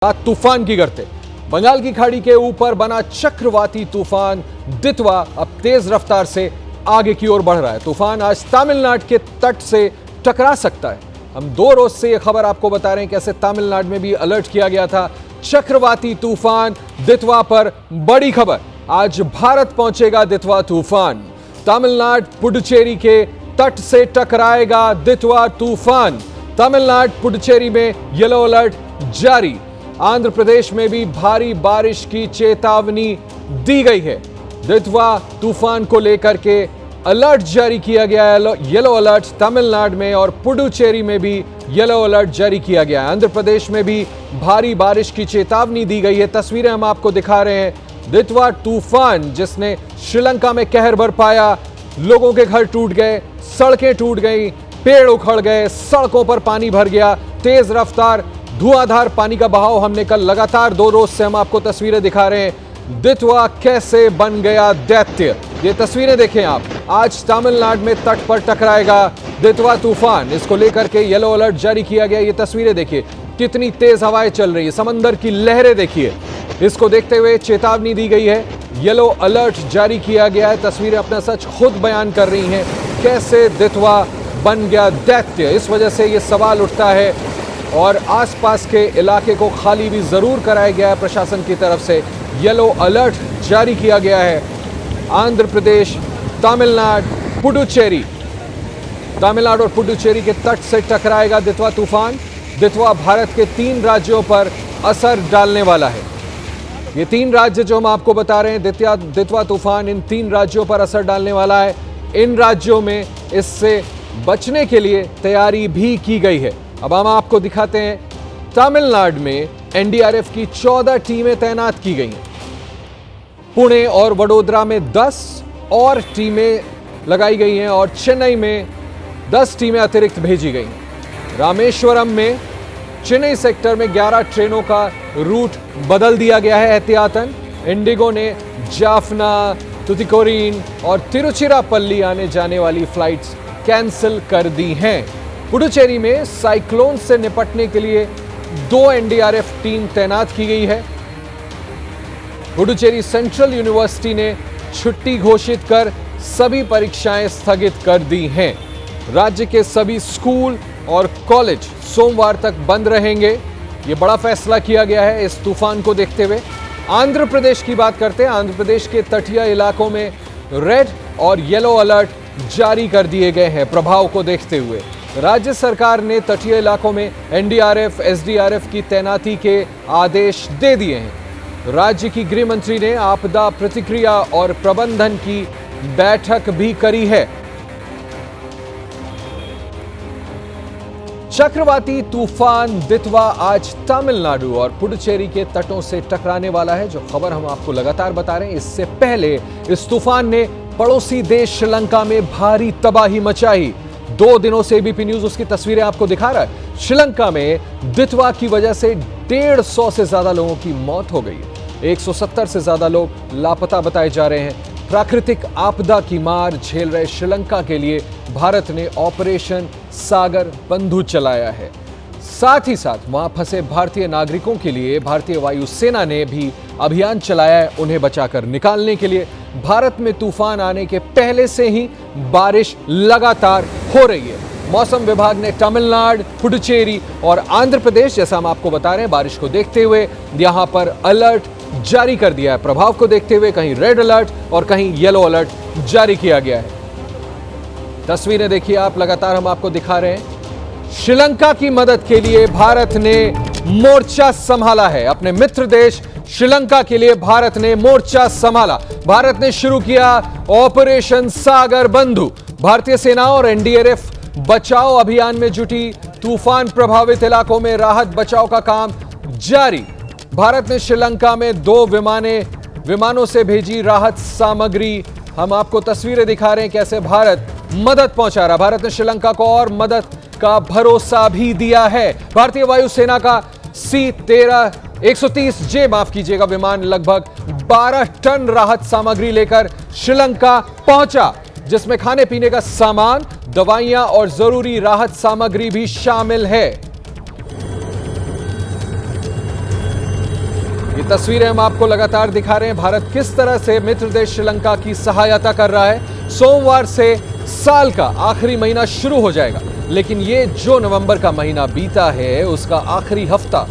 तूफान की करते बंगाल की खाड़ी के ऊपर बना चक्रवाती तूफान दितवा अब तेज रफ्तार से आगे की ओर बढ़ रहा है। तूफान आज तमिलनाडु के तट से टकरा सकता है। हम 2 रोज से यह खबर आपको बता रहे हैं कैसे तमिलनाडु में भी अलर्ट किया गया था चक्रवाती तूफान दितवा पर। बड़ी खबर, आज भारत पहुंचेगा दितवा तूफान। तमिलनाडु पुडुचेरी के तट से टकराएगा दितवा तूफान। तमिलनाडु पुडुचेरी में येलो अलर्ट जारी। आंध्र प्रदेश में भी भारी बारिश की चेतावनी दी गई है। दितवा तूफान को लेकर के अलर्ट जारी किया गया है। येलो अलर्ट तमिलनाडु में और पुडुचेरी में भी येलो अलर्ट जारी किया गया है। आंध्र प्रदेश में भी भारी बारिश की चेतावनी दी गई है। तस्वीरें हम आपको दिखा रहे हैं। दितवा तूफान जिसने श्रीलंका में कहर बरपाया, लोगों के घर टूट गए, सड़कें टूट गई, पेड़ उखड़ गए, सड़कों पर पानी भर गया, तेज रफ्तार धुआंधार पानी का बहाव। हमने कल लगातार 2 रोज से हम आपको तस्वीरें दिखा रहे हैं। दितवा कैसे बन गया दैत्य, ये तस्वीरें देखें आप। आज तमिलनाडु में तट पर टकराएगा दितवा तूफान, इसको लेकर के येलो अलर्ट जारी किया गया। ये तस्वीरें देखिए, कितनी तेज हवाएं चल रही है, समंदर की लहरें देखिए। इसको देखते हुए चेतावनी दी गई है, येलो अलर्ट जारी किया गया है। तस्वीरें अपना सच खुद बयान कर रही हैं, कैसे दितवा बन गया दैत्य। इस वजह से ये सवाल उठता है और आसपास के इलाके को खाली भी जरूर कराया गया है प्रशासन की तरफ से। येलो अलर्ट जारी किया गया है। आंध्र प्रदेश, तमिलनाडु, पुडुचेरी, तमिलनाडु और पुडुचेरी के तट से टकराएगा दितवा तूफान। दितवा भारत के 3 राज्यों पर असर डालने वाला है। ये 3 राज्य जो हम आपको बता रहे हैं, दितवा तूफान इन 3 राज्यों पर असर डालने वाला है। इन राज्यों में इससे बचने के लिए तैयारी भी की गई है। अब हम आपको दिखाते हैं, तमिलनाडु में एनडीआरएफ की 14 टीमें तैनात की गई हैं। पुणे और वडोदरा में 10 और टीमें लगाई गई हैं और चेन्नई में 10 टीमें अतिरिक्त भेजी गई हैं। रामेश्वरम में चेन्नई सेक्टर में 11 ट्रेनों का रूट बदल दिया गया है एहतियातन। इंडिगो ने जाफना, तुतिकोरिन और तिरुचिरापल्ली आने जाने वाली फ्लाइट्स कैंसिल कर दी हैं। पुडुचेरी में साइक्लोन से निपटने के लिए 2 एनडीआरएफ टीम तैनात की गई है। पुडुचेरी सेंट्रल यूनिवर्सिटी ने छुट्टी घोषित कर सभी परीक्षाएं स्थगित कर दी हैं। राज्य के सभी स्कूल और कॉलेज सोमवार तक बंद रहेंगे। यह बड़ा फैसला किया गया है इस तूफान को देखते हुए। आंध्र प्रदेश की बात करते हैं। आंध्र प्रदेश के तटीय इलाकों में रेड और येलो अलर्ट जारी कर दिए गए हैं प्रभाव को देखते हुए। राज्य सरकार ने तटीय इलाकों में एनडीआरएफ, एसडीआरएफ की तैनाती के आदेश दे दिए हैं। राज्य की गृह मंत्री ने आपदा प्रतिक्रिया और प्रबंधन की बैठक भी करी है। चक्रवाती तूफान दितवा आज तमिलनाडु और पुडुचेरी के तटों से टकराने वाला है। जो खबर हम आपको लगातार बता रहे हैं, इससे पहले इस तूफान ने पड़ोसी देश श्रीलंका में भारी तबाही मचाई। 2 दिनों से एबीपी न्यूज उसकी तस्वीरें आपको दिखा रहा है। श्रीलंका में दितवा की वजह से 150 से ज्यादा लोगों की मौत हो गई है। 170 से ज्यादा लोग लापता बताए जा रहे हैं। प्राकृतिक आपदा की मार झेल रहे श्रीलंका के लिए भारत ने ऑपरेशन सागर बंधु चलाया है। साथ ही साथ वहां फंसे भारतीय नागरिकों के लिए भारतीय वायुसेना ने भी अभियान चलाया है उन्हें बचाकर निकालने के लिए। भारत में तूफान आने के पहले से ही बारिश लगातार हो रही है। मौसम विभाग ने तमिलनाडु, पुडुचेरी और आंध्र प्रदेश, जैसा हम आपको बता रहे हैं, बारिश को देखते हुए यहां पर अलर्ट जारी कर दिया है। प्रभाव को देखते हुए कहीं रेड अलर्ट और कहीं येलो अलर्ट जारी किया गया है। तस्वीरें देखिए आप, लगातार हम आपको दिखा रहे हैं। श्रीलंका की मदद के लिए भारत ने मोर्चा संभाला है। अपने मित्र देश श्रीलंका के लिए भारत ने मोर्चा संभाला। भारत ने शुरू किया ऑपरेशन सागर बंधु। भारतीय सेना और एनडीआरएफ बचाव अभियान में जुटी। तूफान प्रभावित इलाकों में राहत बचाव का काम जारी। भारत ने श्रीलंका में 2 विमानों से भेजी राहत सामग्री। हम आपको तस्वीरें दिखा रहे हैं कैसे भारत मदद पहुंचा रहा। भारत ने श्रीलंका को और मदद का भरोसा भी दिया है। भारतीय वायुसेना का C-130J विमान लगभग 12 टन राहत सामग्री लेकर श्रीलंका पहुंचा, जिसमें खाने पीने का सामान, दवाइयां और जरूरी राहत सामग्री भी शामिल है। ये तस्वीरें हम आपको लगातार दिखा रहे हैं। भारत किस तरह से मित्र देश श्रीलंका की सहायता कर रहा है। सोमवार से साल का आखिरी महीना शुरू हो जाएगा, लेकिन ये जो नवंबर का महीना बीता है उसका आखिरी हफ्ता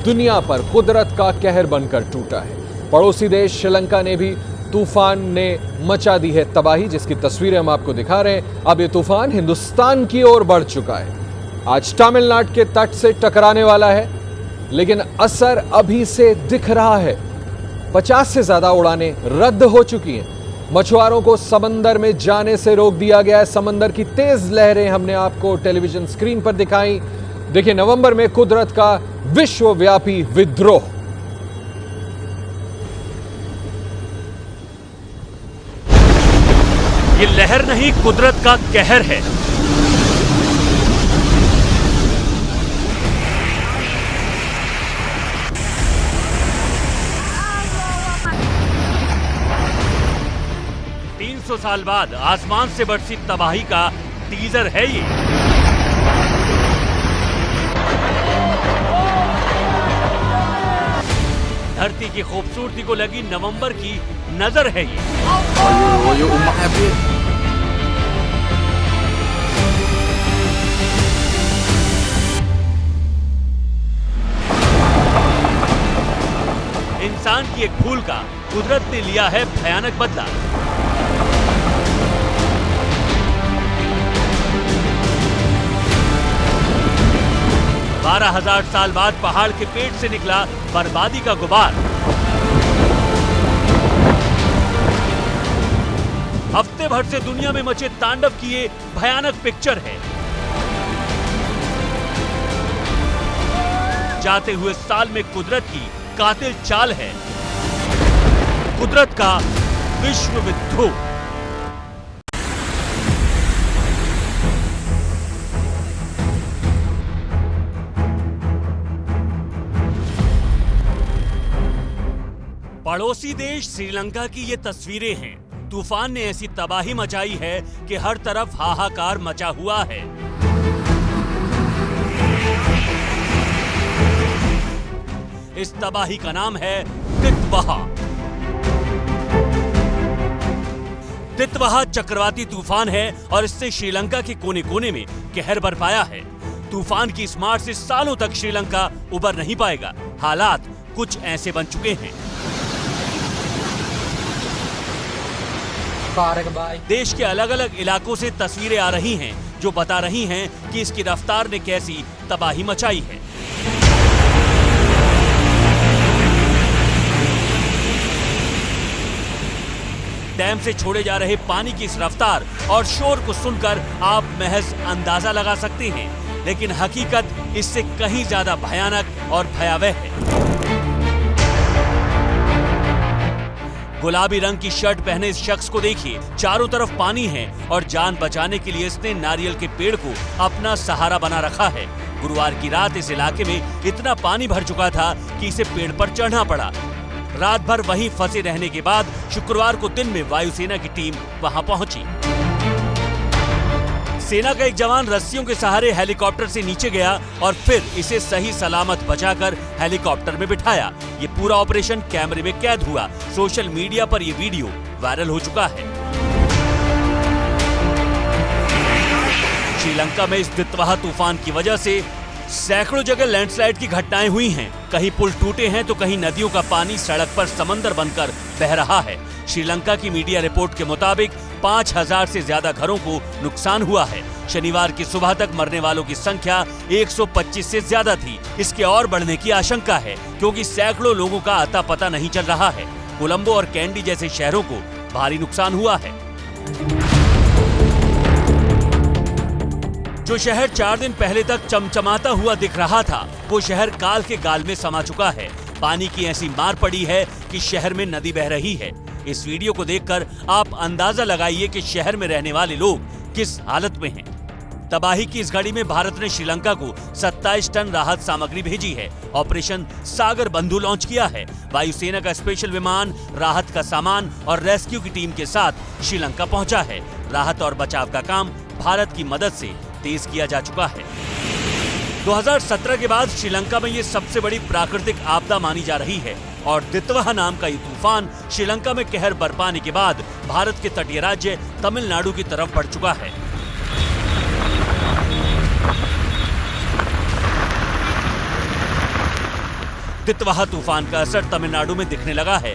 दुनिया पर कुदरत का कहर बनकर टूटा है। पड़ोसी देश श्रीलंका ने भी तूफान ने मचा दी है तबाही, जिसकी तस्वीरें हम आपको दिखा रहे हैं। अब ये तूफान हिंदुस्तान की ओर बढ़ चुका है। आज तमिलनाडु के तट से टकराने वाला है, लेकिन असर अभी से दिख रहा है। 50 से ज्यादा उड़ानें रद्द हो चुकी हैं। मछुआरों को समंदर में जाने से रोक दिया गया है। समंदर की तेज लहरें हमने आपको टेलीविजन स्क्रीन पर दिखाई। देखिए, नवंबर में कुदरत का विश्वव्यापी विद्रोह। ये लहर नहीं, कुदरत का कहर है। साल बाद आसमान से बरसी तबाही का टीजर है ये। धरती की खूबसूरती को लगी नवंबर की नजर है ये। इंसान की एक भूल का कुदरत ने लिया है भयानक बदला। 12,000 साल बाद पहाड़ के पेट से निकला बर्बादी का गुबार। हफ्ते भर से दुनिया में मचे तांडव की ये भयानक पिक्चर है। जाते हुए साल में कुदरत की कातिल चाल है। कुदरत का विश्व विद्रोह। पड़ोसी देश श्रीलंका की ये तस्वीरें हैं। तूफान ने ऐसी तबाही मचाई है कि हर तरफ हाहाकार मचा हुआ है। इस तबाही का नाम है तितवाहा। तितवाहा चक्रवाती तूफान है और इससे श्रीलंका के कोने कोने में कहर बरपाया है। तूफान की इस मार से सालों तक श्रीलंका उबर नहीं पाएगा। हालात कुछ ऐसे बन चुके हैं। देश के अलग अलग इलाकों से तस्वीरें आ रही हैं जो बता रही हैं कि इसकी रफ्तार ने कैसी तबाही मचाई है। डैम से छोड़े जा रहे पानी की इस रफ्तार और शोर को सुनकर आप महज अंदाजा लगा सकते हैं, लेकिन हकीकत इससे कहीं ज्यादा भयानक और भयावह है। गुलाबी रंग की शर्ट पहने इस शख्स को देखिए। चारों तरफ पानी है और जान बचाने के लिए इसने नारियल के पेड़ को अपना सहारा बना रखा है। गुरुवार की रात इस इलाके में इतना पानी भर चुका था कि इसे पेड़ पर चढ़ना पड़ा। रात भर वहीं फंसे रहने के बाद शुक्रवार को दिन में वायुसेना की टीम वहां पहुंची। सेना का एक जवान रस्सियों के सहारे हेलीकॉप्टर से नीचे गया और फिर इसे सही सलामत बचाकर हेलीकॉप्टर में बिठाया। ये पूरा ऑपरेशन कैमरे में कैद हुआ। सोशल मीडिया पर यह वीडियो वायरल हो चुका है। श्रीलंका में इस तितवाहा तूफान की वजह से सैकड़ों जगह लैंडस्लाइड की घटनाएं हुई हैं। कहीं पुल टूटे हैं तो कहीं नदियों का पानी सड़क पर समंदर बनकर बह रहा है। श्रीलंका की मीडिया रिपोर्ट के मुताबिक 5,000 से ज्यादा घरों को नुकसान हुआ है। शनिवार की सुबह तक मरने वालों की संख्या 125 से ज्यादा थी। इसके और बढ़ने की आशंका है क्योंकि सैकड़ों लोगों का अता पता नहीं चल रहा है। कोलंबो और कैंडी जैसे शहरों को भारी नुकसान हुआ है। जो शहर 4 दिन पहले तक चमचमाता हुआ दिख रहा था, वो शहर काल के गाल में समा चुका है। पानी की ऐसी मार पड़ी है कि शहर में नदी बह रही है। इस वीडियो को देखकर आप अंदाजा लगाइए कि शहर में रहने वाले लोग किस हालत में हैं। तबाही की इस घड़ी में भारत ने श्रीलंका को 27 टन राहत सामग्री भेजी है। ऑपरेशन सागर बंधु लॉन्च किया है। वायुसेना का स्पेशल विमान राहत का सामान और रेस्क्यू की टीम के साथ श्रीलंका पहुंचा है। राहत और बचाव का काम भारत की मदद से तेज किया जा चुका है। 2017 के बाद श्रीलंका में ये सबसे बड़ी प्राकृतिक आपदा मानी जा रही है। और दितवा नाम का ये तूफान श्रीलंका में कहर बरपाने के बाद भारत के तटीय राज्य तमिलनाडु की तरफ बढ़ चुका है। दितवा तूफान का असर तमिलनाडु में दिखने लगा है।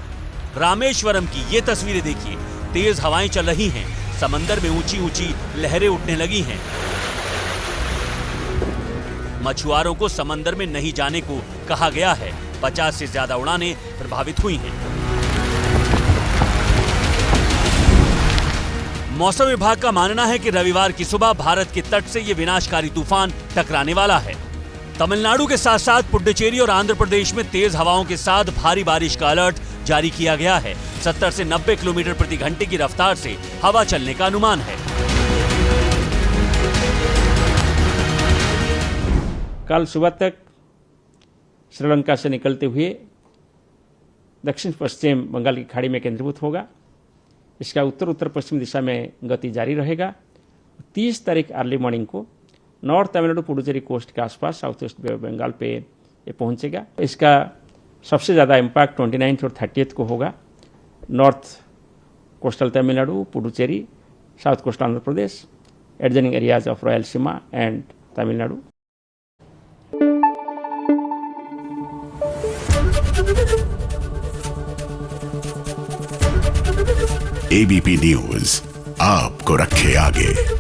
रामेश्वरम की ये तस्वीरें देखिए, तेज हवाएं चल रही हैं, समंदर में ऊंची ऊंची लहरें उठने लगी हैं। मछुआरों को समंदर में नहीं जाने को कहा गया है। 50 से ज्यादा उड़ानें प्रभावित हुई हैं। मौसम विभाग का मानना है कि रविवार की सुबह भारत के तट से ये विनाशकारी तूफान टकराने वाला है। तमिलनाडु के साथ साथ पुडुचेरी और आंध्र प्रदेश में तेज हवाओं के साथ भारी बारिश का अलर्ट जारी किया गया है। 70 से 90 किलोमीटर प्रति घंटे की रफ्तार से हवा चलने का अनुमान है। कल सुबह तक श्रीलंका से निकलते हुए दक्षिण पश्चिम बंगाल की खाड़ी में केंद्रीभूत होगा। इसका उत्तर उत्तर पश्चिम दिशा में गति जारी रहेगा। 30 तारीख अर्ली मॉर्निंग को नॉर्थ तमिलनाडु पुडुचेरी कोस्ट के आसपास साउथ वेस्ट बंगाल पे ये पहुंचेगा। इसका सबसे ज़्यादा इम्पैक्ट 29 और 30 को होगा। North coastal Tamil Nadu, Puducherry, south coast Andhra Pradesh, adjoining areas of Rayalaseema and Tamil Nadu. ABP news आपको रखे आगे।